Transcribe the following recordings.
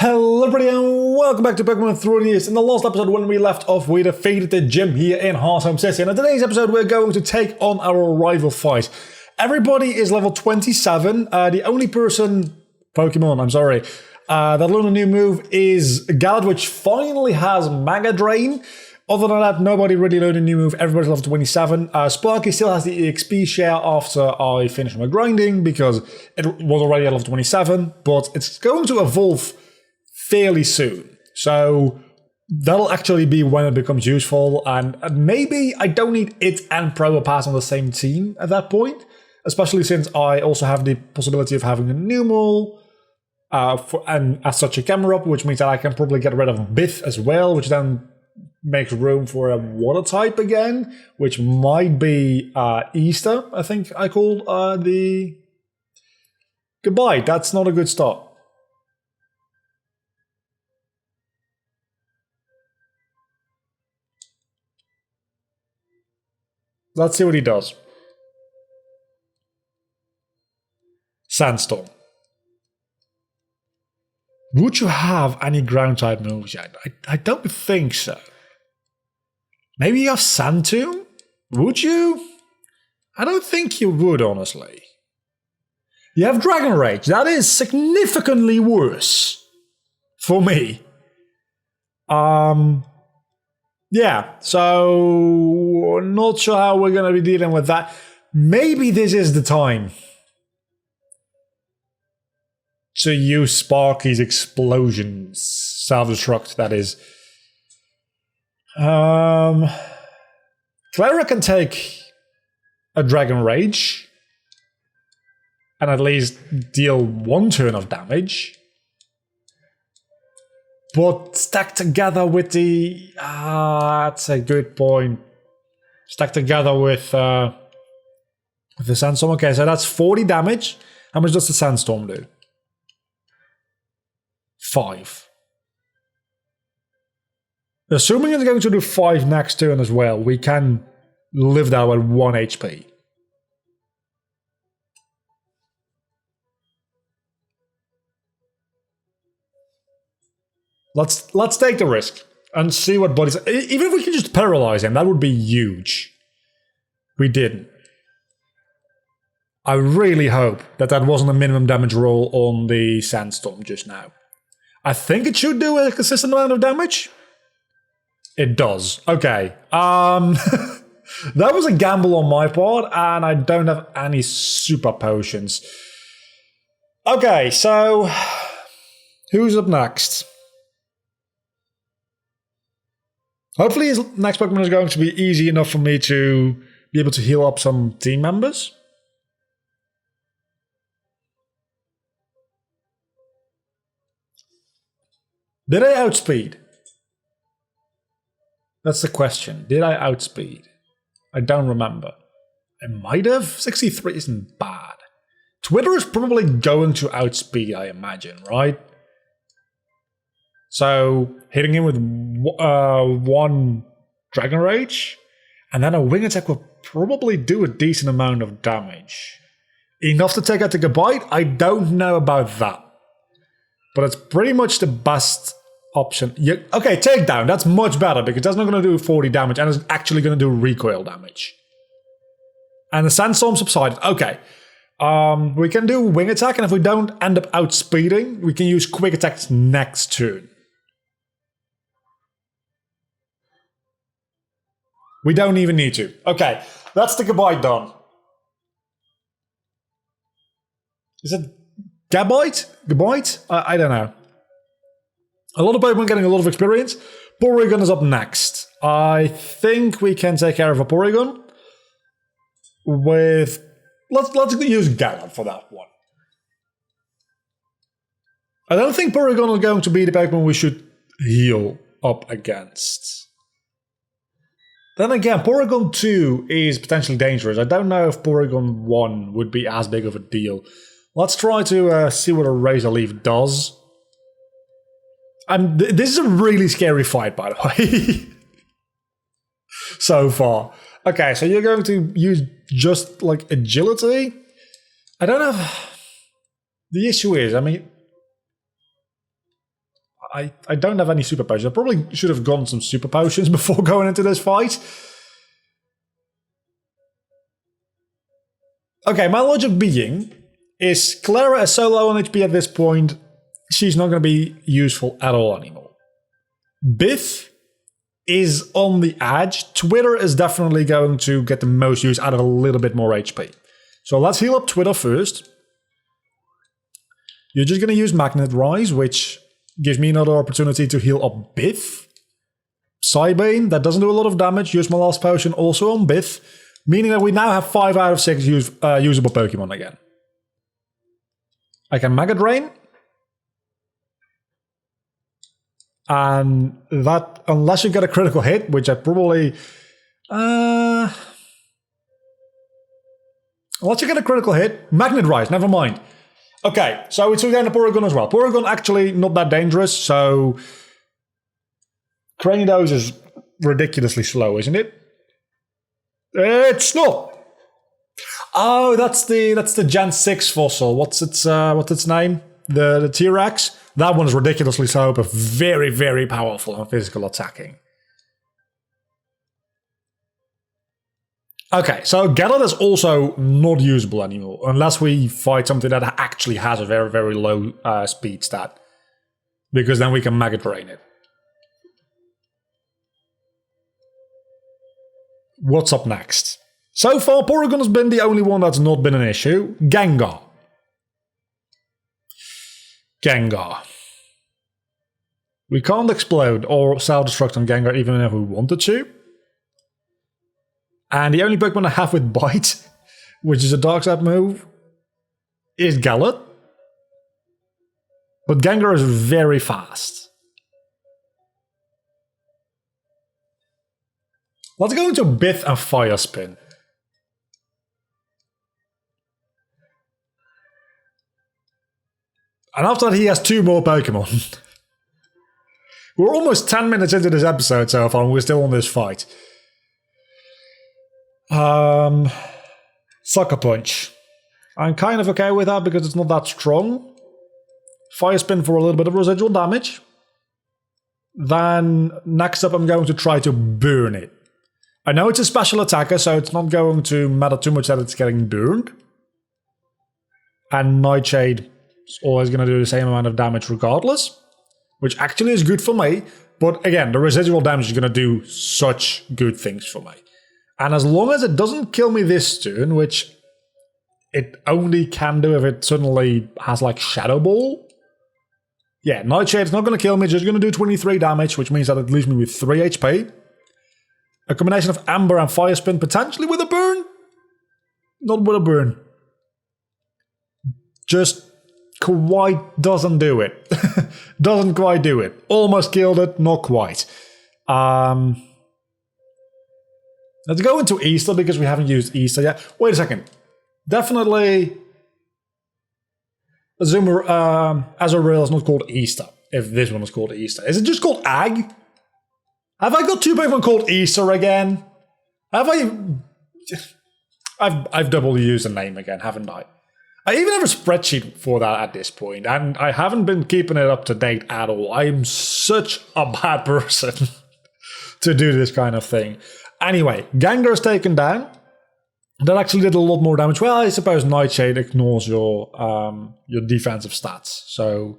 Hello everybody and welcome back to Pokemon Through the Years. In the last episode when we left off, we defeated the gym here in Hearthome City. And in today's episode we're going to take on our rival fight. Everybody is level 27. The only Pokemon, that learned a new move is Galad, which finally has Mega Drain. Other than that, nobody really learned a new move. Everybody's level 27. Sparky still has the EXP share after I finished my grinding because it was already at level 27, but it's going to evolve fairly soon. So that'll actually be when it becomes useful, and maybe I don't need it and Probopass on the same team at that point, especially since I also have the possibility of having a Numel and as such a camera up, which means that I can probably get rid of Biff as well, which then makes room for a water type again, which might be Easter, I think I called the... Goodbye, that's not a good start. Let's see what he does. Sandstorm. Would you have any ground type moves yet? I don't think so. Maybe you have Sand Tomb? Would you? I don't think you would, honestly. You have Dragon Rage. That is significantly worse for me. Yeah, so not sure how we're going to be dealing with that. Maybe this is the time to use Sparky's explosions. Self-destruct, that is. Clara can take a Dragon Rage and at least deal one turn of damage. But stacked together with the... that's a good point. Stacked together with the Sandstorm. Okay, so that's 40 damage. How much does the Sandstorm do? 5. Assuming it's going to do 5 next turn as well, we can live that at 1 HP. Let's take the risk and see what Buddy's... Even if we can just paralyze him, that would be huge. We didn't. I really hope that that wasn't a minimum damage roll on the Sandstorm just now. I think it should do a consistent amount of damage. It does. Okay. That was a gamble on my part, and I don't have any super potions. Okay, so... who's up next? Hopefully his next Pokemon is going to be easy enough for me to be able to heal up some team members. Did I outspeed? That's the question. Did I outspeed? I don't remember. I might have. 63 isn't bad. Twitter is probably going to outspeed, I imagine, right? So, hitting him with one Dragon Rage, and then a Wing Attack will probably do a decent amount of damage. Enough to take out the Gabite? I don't know about that. But it's pretty much the best option. Okay, Takedown, that's much better, because that's not going to do 40 damage, and it's actually going to do recoil damage. And the Sandstorm subsided. Okay. We can do Wing Attack, and if we don't end up outspeeding, we can use Quick Attacks next turn. We don't even need to. Okay, that's the Gabite done. Is it Gabite? Gabite? I don't know. A lot of Pokemon getting a lot of experience. Porygon is up next. I think we can take care of a Porygon with... Let's use Galad for that one. I don't think Porygon is going to be the Pokemon we should heal up against. Then again, Porygon 2 is potentially dangerous. I don't know if Porygon 1 would be as big of a deal. Let's try to see what a Razor Leaf does. This is a really scary fight, by the way. So far. Okay, so you're going to use just like agility? I don't know. The issue is, I mean, I don't have any super potions. I probably should have gotten some super potions before going into this fight. Okay, my logic being is Clara is so low on HP at this point, she's not going to be useful at all anymore. Biff is on the edge. Twitter is definitely going to get the most use out of a little bit more HP. So let's heal up Twitter first. You're just going to use Magnet Rise, which gives me another opportunity to heal up Biff. Psybane, that doesn't do a lot of damage. Use my last potion also on Biff, meaning that we now have 5 out of 6 usable Pokemon again. I can Mega Drain. And that, unless you get a critical hit, which I probably... unless you get a critical hit, Magnet Rise, never mind. Okay, so we took down the Porygon as well. Porygon actually not that dangerous, so... Cranidos is ridiculously slow, isn't it? It's not! Oh, that's the Gen 6 fossil. What's its name? The T-Rex? That one is ridiculously slow, but very, very powerful on physical attacking. Okay, so Galar is also not usable anymore, unless we fight something that actually has a very, very low speed stat. Because then we can Mega Drain it. What's up next? So far, Porygon has been the only one that's not been an issue. Gengar. We can't explode or self-destruct on Gengar even if we wanted to. And the only Pokemon I have with Bite, which is a dark type move, is Galar. But Gengar is very fast. Let's go into Biff and Fire Spin. And after that, he has 2 more Pokemon. We're almost 10 minutes into this episode so far, and we're still on this fight. Sucker Punch. I'm kind of okay with that because it's not that strong. Fire Spin for a little bit of residual damage. Then, next up, I'm going to try to burn it. I know it's a special attacker, so it's not going to matter too much that it's getting burned. And Nightshade is always going to do the same amount of damage regardless, which actually is good for me. But again, the residual damage is going to do such good things for me. And as long as it doesn't kill me this turn, which it only can do if it suddenly has like Shadow Ball. Yeah, Nightshade's not going to kill me, it's just going to do 23 damage, which means that it leaves me with 3 HP. A combination of Amber and Fire Spin, potentially with a burn? Not with a burn. Just quite doesn't do it. Doesn't quite do it. Almost killed it, not quite. Let's go into Easter because we haven't used Easter yet. Wait a second. Definitely Azumarill is not called Easter, if this one is called Easter. Is it just called Ag? Have I got 2 Pokemon called Easter again? Have I've double used the name again, haven't I? I even have a spreadsheet for that at this point, and I haven't been keeping it up to date at all. I am such a bad person to do this kind of thing. Anyway, Gengar is taken down. That actually did a lot more damage. Well, I suppose Nightshade ignores your defensive stats. So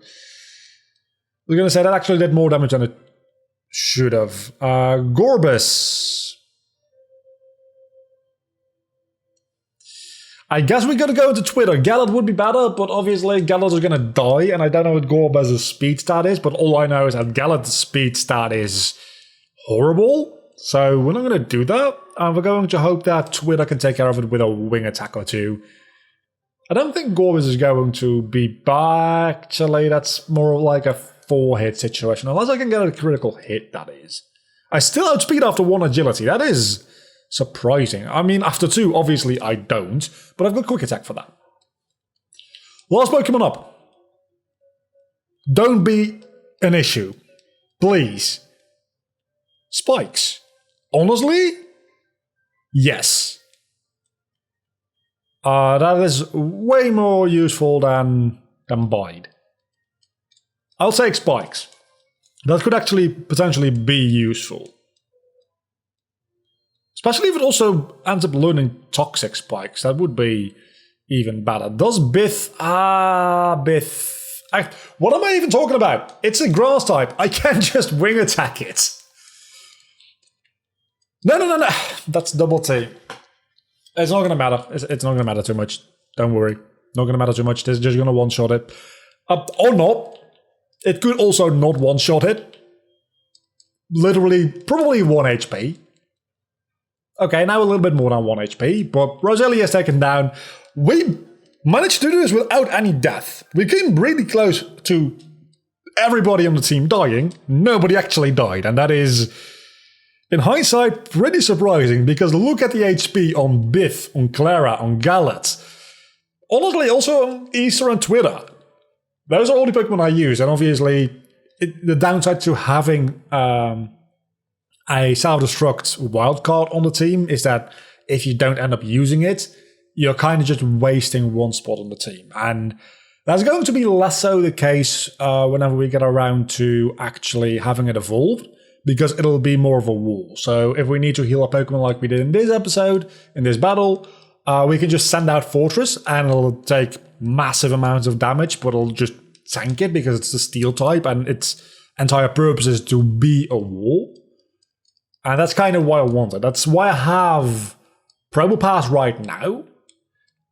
we're going to say that actually did more damage than it should have. Gorbis. I guess we got to go to Twitter. Galar would be better, but obviously Galar is going to die, and I don't know what Gorbis' speed stat is, but all I know is that Galar's speed stat is horrible. So we're not going to do that. We're going to hope that Twitter can take care of it with a wing attack or 2. I don't think Gorbis is going to be back. Actually, that's more like a 4-hit situation. Unless I can get a critical hit, that is. I still outspeed after 1 agility. That is surprising. I mean, after 2, obviously I don't. But I've got quick attack for that. Last Pokemon up. Don't be an issue. Please. Spikes. Honestly? Yes. That is way more useful than Bide. I'll take Spikes. That could actually potentially be useful. Especially if it also ends up learning Toxic Spikes. That would be even better. Does Bith... Bith... what am I even talking about? It's a grass type. I can't just wing attack it. No. That's double T. It's not going to matter. It's not going to matter too much. Don't worry. Not going to matter too much. It's just going to one-shot it. Or not. It could also not one-shot it. Literally, probably 1 HP. Okay, now a little bit more than 1 HP, but Roselia is taken down. We managed to do this without any death. We came really close to everybody on the team dying. Nobody actually died, and that is, in hindsight, pretty surprising, because look at the HP on Biff, on Clara, on Gallet. Honestly, also on Easter and Twitter. Those are all the Pokemon I use, and obviously, the downside to having a self-destruct wildcard on the team is that if you don't end up using it, you're kind of just wasting one spot on the team. And that's going to be less so the case whenever we get around to actually having it evolved, because it'll be more of a wall. So if we need to heal a Pokemon like we did in this episode, in this battle, we can just send out Fortress and it'll take massive amounts of damage, but it'll just tank it because it's the steel type and its entire purpose is to be a wall. And that's kind of why I want it. That's why I have Probopass right now.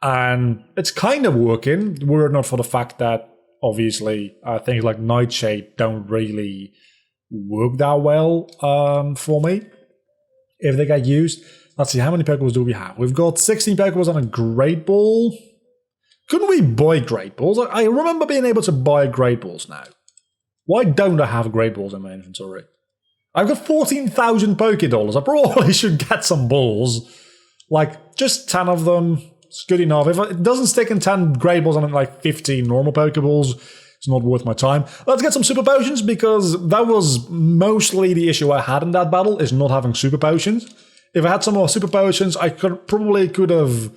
And it's kind of working, were it not for the fact that, obviously, things like Nightshade don't really work that well for me if they get used. Let's see, how many Pokeballs do we have? We've got 16 Pokeballs and a Great Ball. Couldn't we buy Great Balls? I remember being able to buy Great Balls now. Why don't I have Great Balls in my inventory? I've got 14,000 Pokédollars. I probably should get some balls. Like, just 10 of them. It's good enough. If it doesn't stick in 10 Great Balls and like 15 normal Pokeballs, it's not worth my time. Let's get some Super Potions, because that was mostly the issue I had in that battle, is not having Super Potions. If I had some more Super Potions, I could have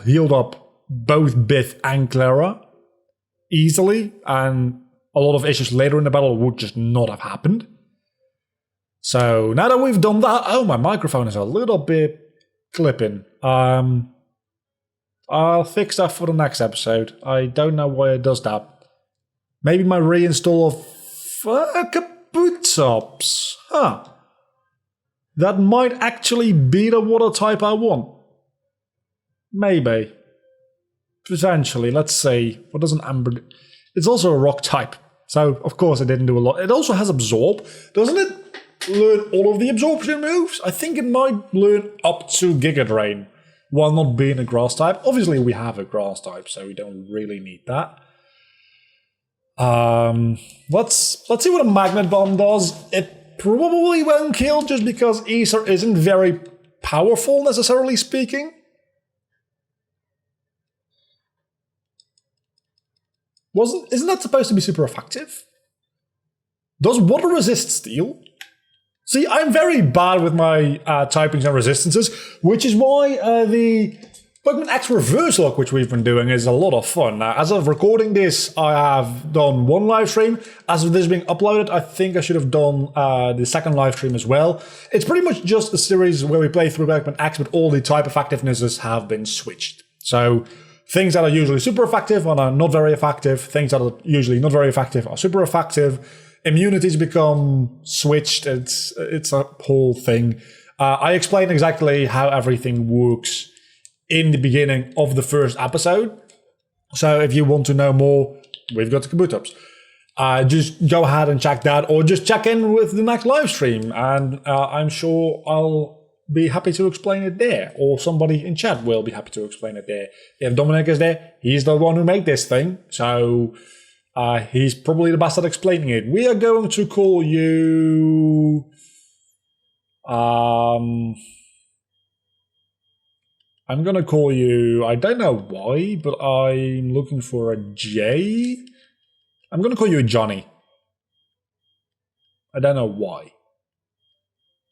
healed up both Bith and Clara easily, and a lot of issues later in the battle would just not have happened. So now that we've done that, oh, my microphone is a little bit clipping. I'll fix that for the next episode. I don't know why it does that. Maybe my reinstall of Kabutops. Huh. That might actually be the water type I want. Maybe. Potentially. Let's see. What does an Amber do? It's also a rock type. So, of course, it didn't do a lot. It also has Absorb. Doesn't it learn all of the absorption moves? I think it might learn up to Giga Drain while not being a grass type. Obviously, we have a grass type, so we don't really need that. Let's see what a Magnet Bomb does. It probably won't kill just because Aether isn't very powerful, necessarily speaking. Isn't that supposed to be super effective? Does water resist steel? See, I'm very bad with my typings and resistances, which is why the Pokemon X Reverse Lock, which we've been doing, is a lot of fun. Now, as of recording this, I have done one live stream. As of this being uploaded, I think I should have done the second live stream as well. It's pretty much just a series where we play through Pokemon X, but all the type effectivenesses have been switched. So things that are usually super effective are not very effective. Things that are usually not very effective are super effective. Immunities become switched. It's a whole thing. I explain exactly how everything works in the beginning of the first episode. So if you want to know more, we've got the Kabutops. Just go ahead and check that, or just check in with the next live stream, and I'm sure I'll be happy to explain it there, or somebody in chat will be happy to explain it there. If Dominic is there, he's the one who made this thing, so he's probably the best at explaining it. We are going to call you... I'm going to call you... I don't know why, but I'm looking for a J. I'm going to call you a Johnny. I don't know why.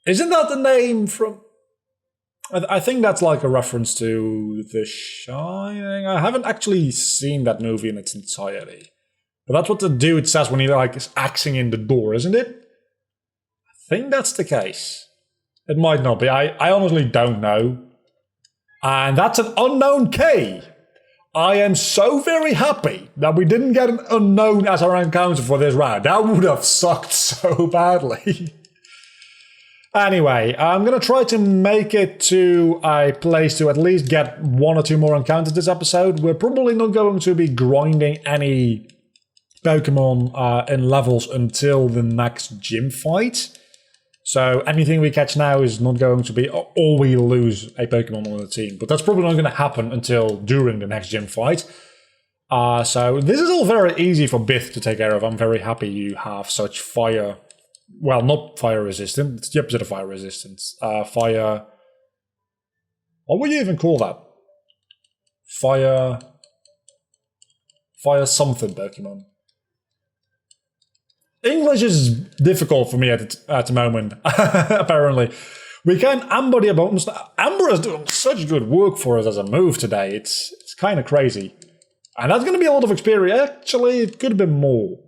Isn't that the name from... I think that's like a reference to The Shining. I haven't actually seen that movie in its entirety. But that's what the dude says when he like is axing in the door, isn't it? I think that's the case. It might not be. I honestly don't know. And that's an unknown K. I am so very happy that we didn't get an unknown as our encounter for this round. That would have sucked so badly. Anyway, I'm going to try to make it to a place to at least get 1 or 2 more encounters this episode. We're probably not going to be grinding any Pokemon in levels until the next gym fight. So anything we catch now is not going to be, or we lose a Pokemon on the team. But that's probably not going to happen until during the next gym fight. So this is all very easy for Bith to take care of. I'm very happy you have such fire. Well, not fire resistant. It's the opposite of fire resistance. Fire. What would you even call that? Fire something Pokemon. English is difficult for me at the moment, apparently. We can Amber the opponents. Amber is doing such good work for us as a move today. It's kind of crazy. And that's going to be a lot of experience. Actually, it could have been more.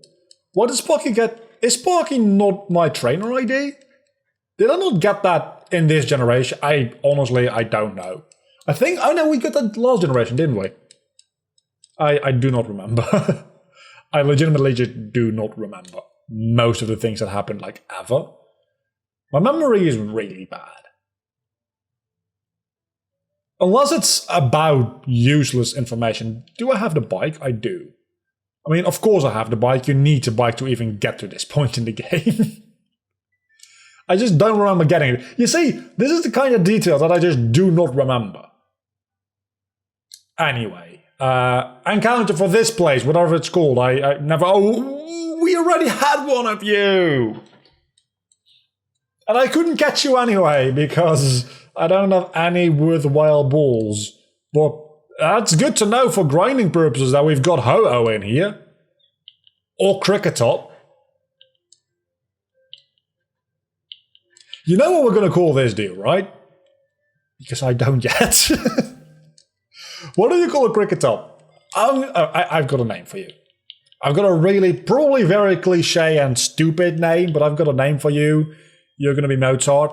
What does Sparky get? Is Sparky not my trainer ID? Did I not get that in this generation? Honestly, I don't know. I think, oh no, we got that last generation, didn't we? I do not remember. I legitimately just do not remember most of the things that happened, like, ever. My memory is really bad. Unless it's about useless information. Do I have the bike? I do. I mean, of course I have the bike. You need the bike to even get to this point in the game. I just don't remember getting it. You see, this is the kind of detail that I just do not remember. Anyway, encounter for this place, whatever it's called. I never... Oh, we already had one of you! And I couldn't catch you anyway, because I don't have any worthwhile balls. But that's good to know for grinding purposes that we've got Ho-Oh in here. Or Cricketop. You know what we're going to call this deal, right? Because I don't yet. What do you call a Cricketop? I've got a name for you. I've got a really, probably very cliche and stupid name, but I've got a name for you. You're going to be Mozart.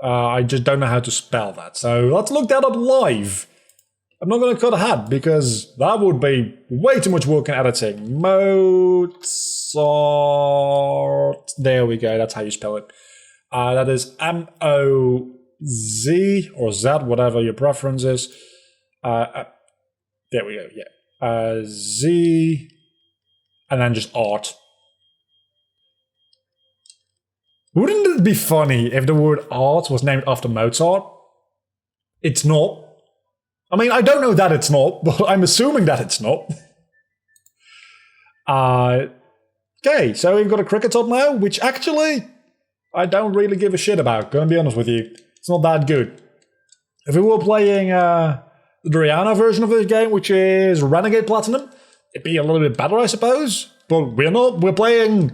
I just don't know how to spell that. So let's look that up live. I'm not going to cut ahead because that would be way too much work in editing. Mozart. There we go. That's how you spell it. That is M-O-Z or Z, whatever your preference is. There we go. Yeah. Z. And then just art. Wouldn't it be funny if the word art was named after Mozart? It's not. I mean, I don't know that it's not, but I'm assuming that it's not. Okay, so we've got a Cricketop now, which actually I don't really give a shit about, gonna be honest with you. It's not that good. If we were playing the Draiana version of this game, which is Renegade Platinum, it'd be a little bit better, I suppose. But we're not. We're playing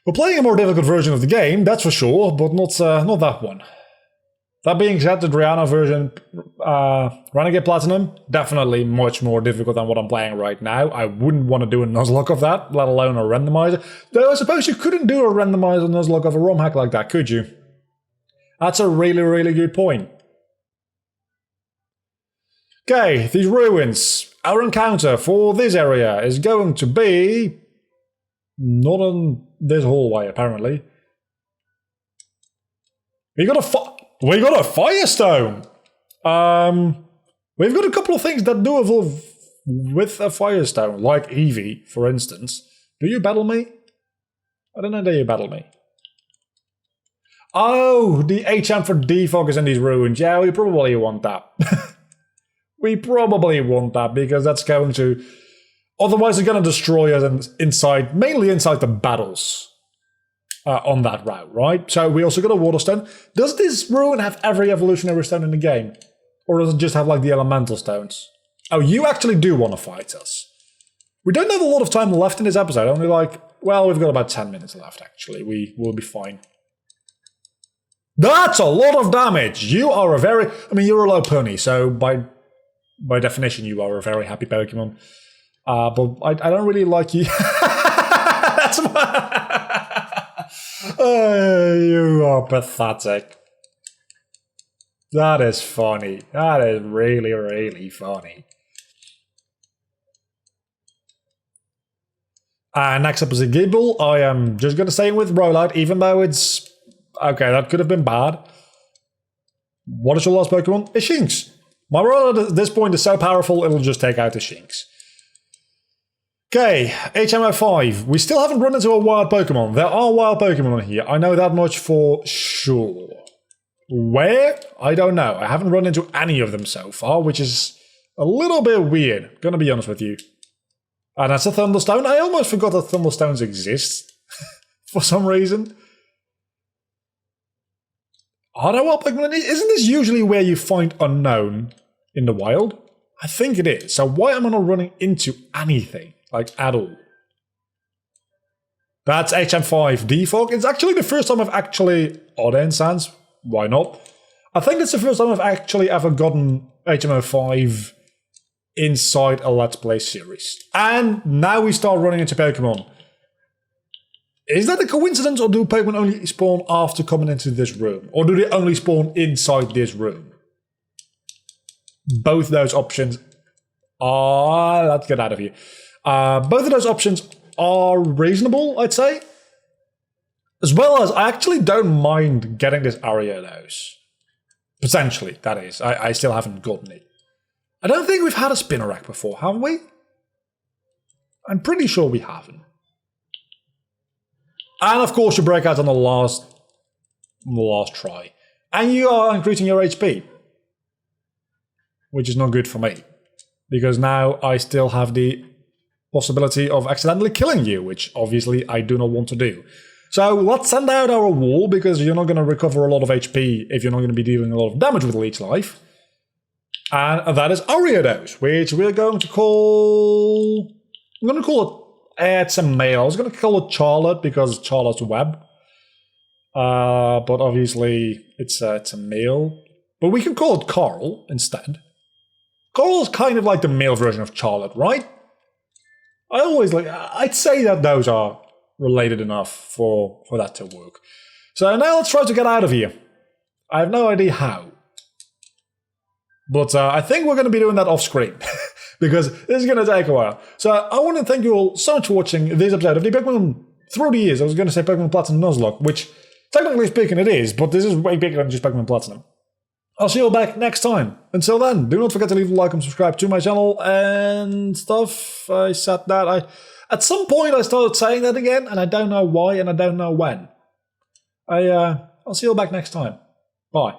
a more difficult version of the game, that's for sure, but not that one. That being said, the Draiana version, Renegade Platinum, definitely much more difficult than what I'm playing right now. I wouldn't want to do a nuzlocke of that, let alone a randomizer. Though I suppose you couldn't do a randomizer nuzlocke of a ROM hack like that, could you? That's a really, really good point. Okay, these ruins. Our encounter for this area is going to be... not in this hallway, apparently. We got a Firestone! We've got a couple of things that do evolve with a Firestone, like Eevee, for instance. Do you battle me? I don't know that you battle me. Oh, the HM for defog is in these ruins. Yeah, we probably want that. We probably want that, because that's going to... Otherwise, it's going to destroy us inside, mainly inside the battles on that route, right? So we also got a Waterstone. Does this ruin have every evolutionary stone in the game? Or does it just have like the elemental stones? Oh, you actually do want to fight us. We don't have a lot of time left in this episode. Only like, well, we've got about 10 minutes left, actually. We will be fine. That's a lot of damage! You are a very... I mean, you're a low pony, so by definition, you are a very happy Pokemon. But I don't really like you. That's you are pathetic. That is funny. That is really, really funny. Next up is a Gibble. I am just going to stay with Rollout, even though it's... Okay, that could have been bad. What is your last Pokemon? A Shinx. My Rollout at this point is so powerful, it'll just take out the Shinx. Okay, HMO5. We still haven't run into a wild Pokemon. There are wild Pokemon here. I know that much for sure. Where? I don't know. I haven't run into any of them so far, which is a little bit weird. Gonna be honest with you. And that's a Thunderstone. I almost forgot that Thunderstones exist for some reason. Are there wild Pokemon? Isn't this usually where you find unknown in the wild? I think it is. So why am I not running into anything, like at all? That's HM5 Defog. It's actually the first time I've actually... Odd Sans. Why not? I think it's the first time I've actually ever gotten HMO5 inside a Let's Play series. And now we start running into Pokemon. Is that a coincidence, or do Pokemon only spawn after coming into this room? Or do they only spawn inside this room? Both those options are... Let's get out of here. Both of those options are reasonable, I'd say. As well as, I actually don't mind getting this Ariados. Potentially, that is. I still haven't gotten it. I don't think we've had a Spinarak before, have we? I'm pretty sure we haven't. And of course you break out on the last try. And you are increasing your HP. Which is not good for me. Because now I still have the possibility of accidentally killing you, which obviously I do not want to do. So let's send out our wall, because you're not going to recover a lot of HP if you're not going to be dealing a lot of damage with Leech Life. And that is Ariados, which we're going to call... I'm going to call it... It's a male. I was going to call it Charlotte, because Charlotte's web. But obviously it's a male. But we can call it Carl instead. Carl is kind of like the male version of Charlotte, right? I'd say that those are related enough for that to work. So now let's try to get out of here. I have no idea how. But I think we're going to be doing that off screen. Because this is going to take a while. So I want to thank you all so much for watching this episode of the Pokemon through the years. I was going to say Pokemon Platinum Nuzlocke, which technically speaking it is, but this is way bigger than just Pokemon Platinum. I'll see you all back next time. Until then, do not forget to leave a like and subscribe to my channel and stuff. I said that. At some point I started saying that again, and I don't know why and I don't know when. I'll see you all back next time. Bye.